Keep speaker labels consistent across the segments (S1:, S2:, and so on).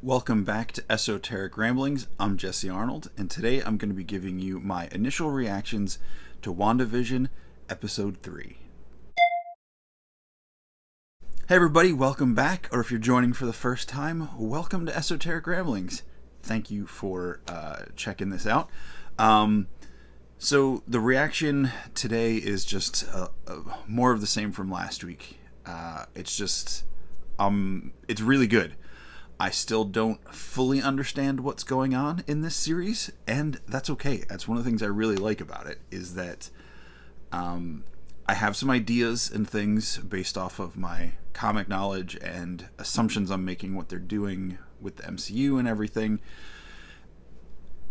S1: Welcome back to Esoteric Ramblings. I'm Jesse Arnold, and today I'm going to be giving you my initial reactions to WandaVision Episode 3. Hey everybody, welcome back, or if you're joining for the first time, welcome to Esoteric Ramblings. Thank you for checking this out. So the reaction today is just more of the same from last week. It's really good. I still don't fully understand what's going on in this series, and that's okay. That's one of the things I really like about it, is that I have some ideas and things based off of my comic knowledge and assumptions I'm making what they're doing with the MCU and everything.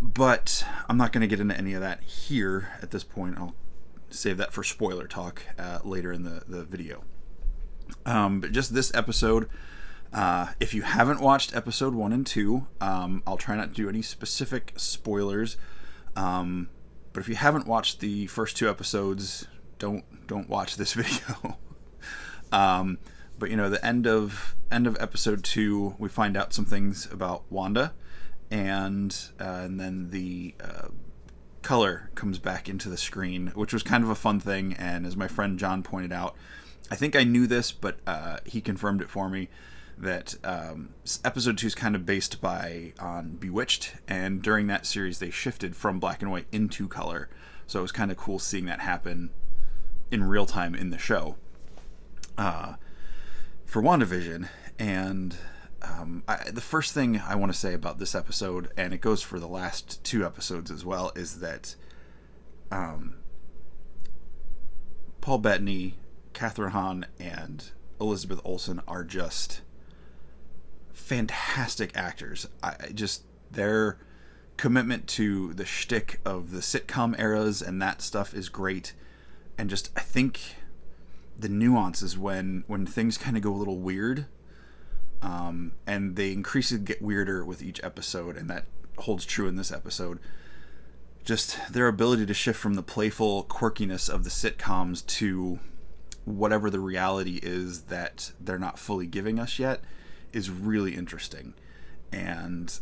S1: But I'm not going to get into any of that here at this point. I'll save that for spoiler talk later in the video. But just this episode, if you haven't watched episode 1 and 2, I'll try not to do any specific spoilers. But if you haven't watched the first 2 episodes, don't watch this video. But the end of episode 2, we find out some things about Wanda, and then the color comes back into the screen, which was kind of a fun thing. And as my friend John pointed out, I think I knew this, but he confirmed it for me, that episode 2 is kind of based on Bewitched, and during that series they shifted from black and white into color, so it was kind of cool seeing that happen in real time in the show for WandaVision. And the first thing I want to say about this episode, and it goes for the last 2 episodes as well, is that Paul Bettany, Catherine Hahn, and Elizabeth Olsen are just fantastic actors. Their commitment to the shtick of the sitcom eras and that stuff is great. And I think the nuances when things kind of go a little weird, and they increasingly get weirder with each episode, and that holds true in this episode. Just their ability to shift from the playful quirkiness of the sitcoms to whatever the reality is that they're not fully giving us yet is really interesting. And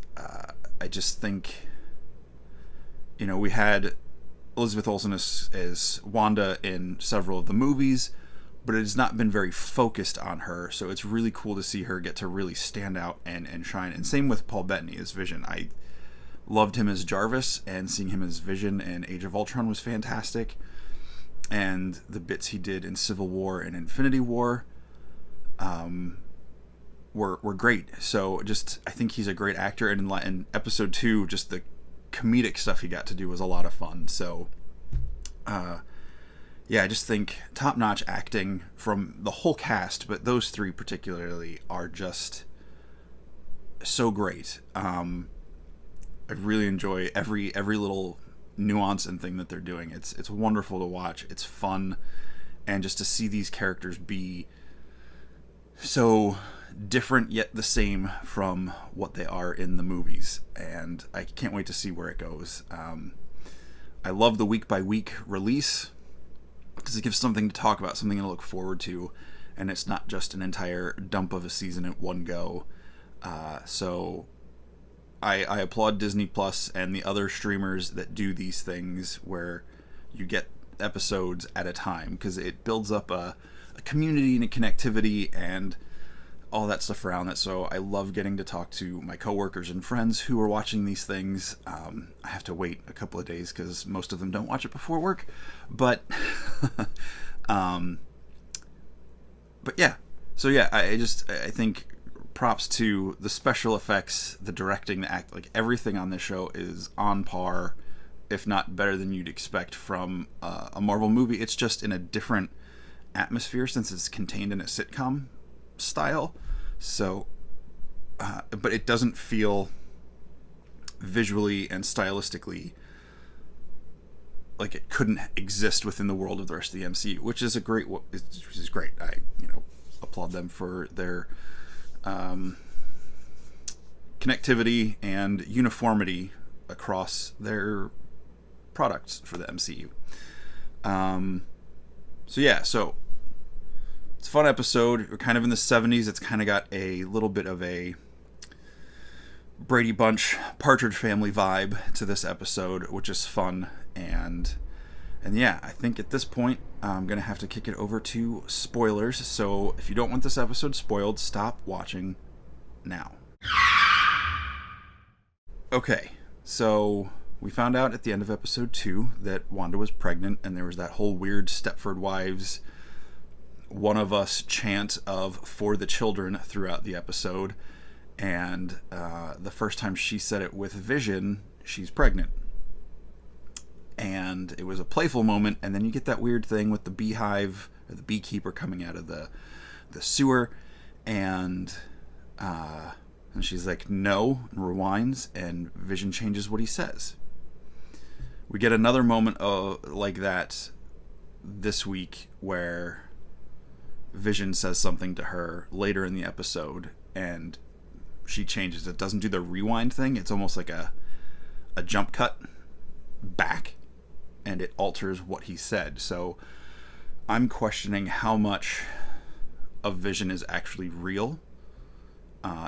S1: I just think, we had Elizabeth Olsen as Wanda in several of the movies, but it has not been very focused on her, so it's really cool to see her get to really stand out and shine. And same with Paul Bettany as Vision. I loved him as Jarvis, and seeing him as Vision in Age of Ultron was fantastic. And the bits he did in Civil War and Infinity War were great. So I think he's a great actor, and in episode 2, just the comedic stuff he got to do was a lot of fun. So I just think top-notch acting from the whole cast, but those 3 particularly are just so great. I really enjoy every little nuance and thing that they're doing. It's wonderful to watch. It's fun, and just to see these characters be so different yet the same from what they are in the movies, and I can't wait to see where it goes. I love the week-by-week release, because it gives something to talk about, something to look forward to, and it's not just an entire dump of a season at one go. So I applaud Disney Plus and the other streamers that do these things where you get episodes at a time, because it builds up a community and a connectivity and all that stuff around it. So I love getting to talk to my coworkers and friends who are watching these things. I have to wait a couple of days because most of them don't watch it before work, but yeah. So yeah, I think props to the special effects, the directing, the act, like everything on this show is on par, if not better than you'd expect from a Marvel movie. It's just in a different atmosphere since it's contained in a sitcom style. So but it doesn't feel visually and stylistically like it couldn't exist within the world of the rest of the MCU, which is great. I applaud them for their connectivity and uniformity across their products for the MCU. So it's a fun episode. We're kind of in the 70s. It's kind of got a little bit of a Brady Bunch, Partridge Family vibe to this episode, which is fun. And yeah, I think at this point, I'm going to have to kick it over to spoilers. So if you don't want this episode spoiled, stop watching now. Okay, so we found out at the end of episode 2 that Wanda was pregnant, and there was that whole weird Stepford Wives one of us chant of "for the children" throughout the episode. And the first time she said it with Vision, she's pregnant. And it was a playful moment, and then you get that weird thing with the beehive, or the beekeeper coming out of the sewer, and she's like, no, and rewinds, and Vision changes what he says. We get another moment like that this week, where Vision says something to her later in the episode, and she changes. It doesn't do the rewind thing. It's almost like a jump cut back, and it alters what he said. So I'm questioning how much of Vision is actually real.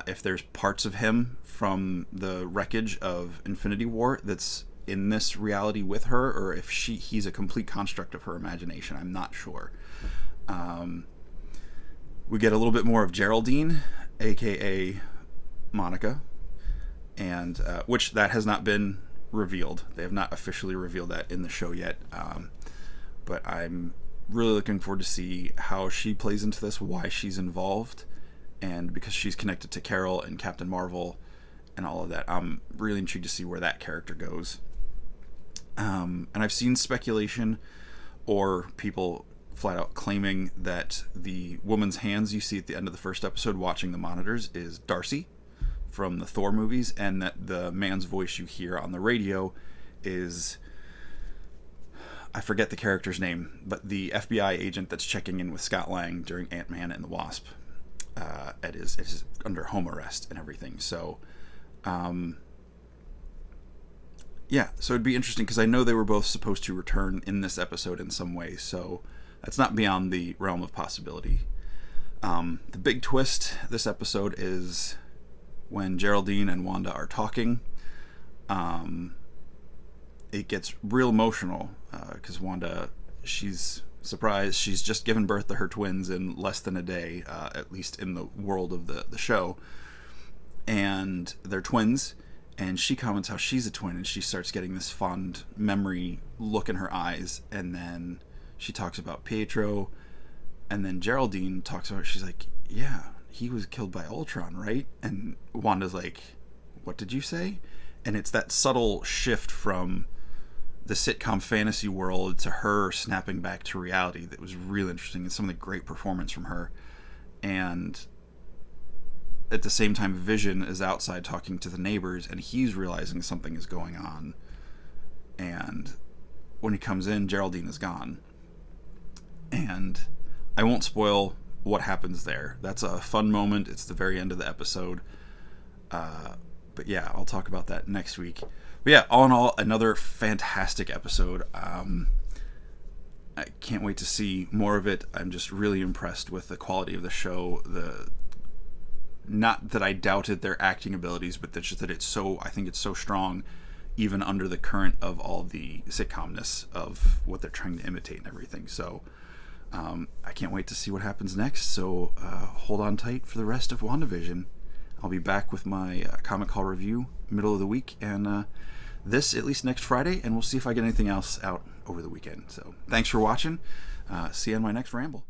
S1: If there's parts of him from the wreckage of Infinity War that's in this reality with her, or if he's a complete construct of her imagination. I'm not sure. We get a little bit more of Geraldine, aka Monica, and which that has not been revealed. They have not officially revealed that in the show yet, but I'm really looking forward to see how she plays into this, why she's involved, and because she's connected to Carol and Captain Marvel and all of that, I'm really intrigued to see where that character goes. And I've seen speculation or people flat out claiming that the woman's hands you see at the end of the first episode watching the monitors is Darcy from the Thor movies, and that the man's voice you hear on the radio is, I forget the character's name, but the FBI agent that's checking in with Scott Lang during Ant-Man and the Wasp. It is under home arrest and everything. So, yeah, so it'd be interesting because I know they were both supposed to return in this episode in some way, so that's not beyond the realm of possibility. The big twist this episode is when Geraldine and Wanda are talking. It gets real emotional because Wanda, she's surprised. She's just given birth to her twins in less than a day, at least in the world of the show. And they're twins, and she comments how she's a twin, and she starts getting this fond memory look in her eyes, and then she talks about Pietro, and then Geraldine talks about, she's like, yeah, he was killed by Ultron, right? And Wanda's like, what did you say? And it's that subtle shift from the sitcom fantasy world to her snapping back to reality that was really interesting, and some of the great performance from her. And at the same time, Vision is outside talking to the neighbors, and he's realizing something is going on. And when he comes in, Geraldine is gone. And I won't spoil what happens there. That's a fun moment. It's the very end of the episode. But yeah, I'll talk about that next week. But yeah, all in all, another fantastic episode. I can't wait to see more of it. I'm just really impressed with the quality of the show. Not that I doubted their acting abilities, but just that I think it's so strong, even under the current of all the sitcomness of what they're trying to imitate and everything. So I can't wait to see what happens next. So hold on tight for the rest of WandaVision. I'll be back with my Comic Haul review middle of the week, and this at least next Friday, and we'll see if I get anything else out over the weekend. So thanks for watching. See you on my next ramble.